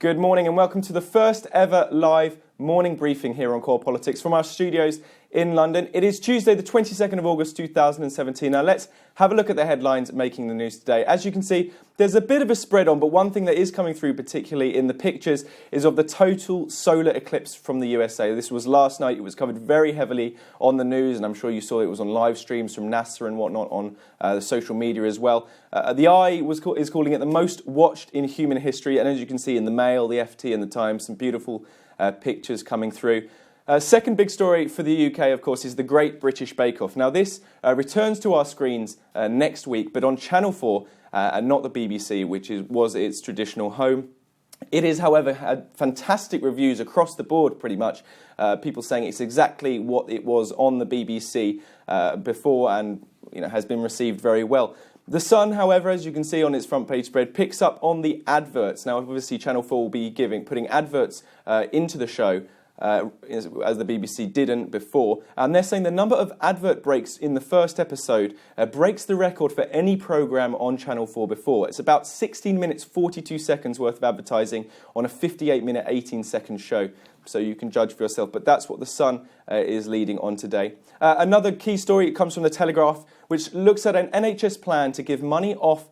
Good morning and welcome to the first ever live morning briefing here on Core Politics from our studios in London. It is Tuesday the 22nd of August 2017. Now let's have a look at the headlines making the news today. As you can see, there's a bit of a spread on, but one thing that is coming through particularly in the pictures is of the total solar eclipse from the USA. This was last night. It was covered very heavily on the news, and I'm sure you saw it was on live streams from NASA and whatnot on the social media as well. The Eye is calling it the most watched in human history, and as you can see in the Mail, the FT and the Times, some beautiful pictures coming through. Second big story for the UK, of course, is the Great British Bake Off. Now, this returns to our screens next week, but on Channel 4 and not the BBC, which was its traditional home. It has, however, had fantastic reviews across the board, pretty much. People saying it's exactly what it was on the BBC before and has been received very well. The Sun, however, as you can see on its front page spread, picks up on the adverts. Now, obviously, Channel 4 will be putting adverts into the show, as the BBC didn't before. And they're saying the number of advert breaks in the first episode breaks the record for any programme on Channel 4 before. It's about 16 minutes, 42 seconds worth of advertising on a 58-minute, 18-second show. So you can judge for yourself. But that's what The Sun is leading on today. Another key story comes from The Telegraph, which looks at an NHS plan to give money off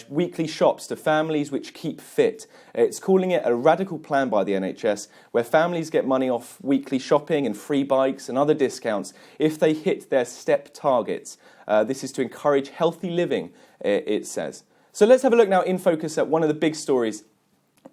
weekly shops to families which keep fit. It's calling it a radical plan by the NHS, where families get money off weekly shopping and free bikes and other discounts if they hit their step targets. This is to encourage healthy living, it says. So let's have a look now in focus at one of the big stories,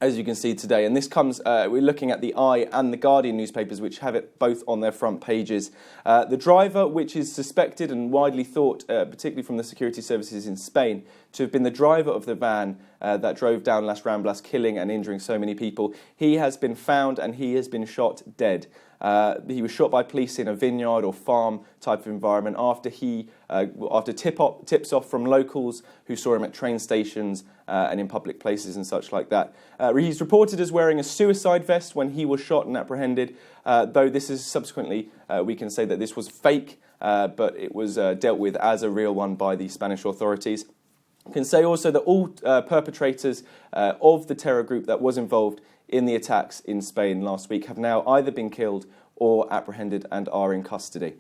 as you can see today, and this comes, we're looking at the Eye and the Guardian newspapers, which have it both on their front pages. The driver, which is suspected and widely thought, particularly from the security services in Spain, to have been the driver of the van that drove down Las Ramblas, killing and injuring so many people, he has been found and he has been shot dead. He was shot by police in a vineyard or farm type of environment after tips off from locals who saw him at train stations and in public places and such like that. He's reported as wearing a suicide vest when he was shot and apprehended, though this is subsequently, we can say that this was fake, but it was dealt with as a real one by the Spanish authorities. You can say also that all perpetrators of the terror group that was involved in the attacks in Spain last week have now either been killed or apprehended and are in custody.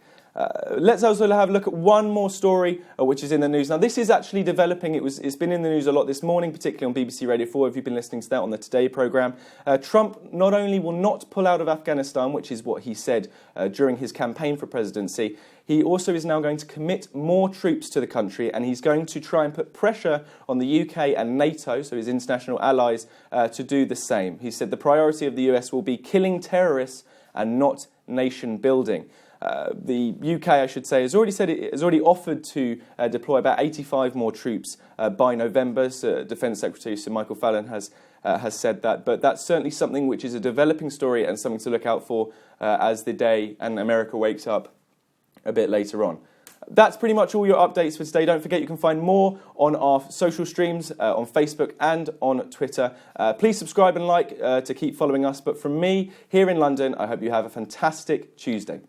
Let's also have a look at one more story which is in the news. Now, this is actually developing. It's been in the news a lot this morning, particularly on BBC Radio 4, if you've been listening to that on the Today programme. Trump not only will not pull out of Afghanistan, which is what he said during his campaign for presidency, he also is now going to commit more troops to the country, and he's going to try and put pressure on the UK and NATO, so his international allies, to do the same. He said the priority of the US will be killing terrorists and not nation building. The UK, I should say, has already offered to deploy about 85 more troops by November. So Defence Secretary Sir Michael Fallon has said that. But that's certainly something which is a developing story and something to look out for as the day and America wakes up a bit later on. That's pretty much all your updates for today. Don't forget you can find more on our social streams on Facebook and on Twitter. Please subscribe and like to keep following us. But from me here in London, I hope you have a fantastic Tuesday.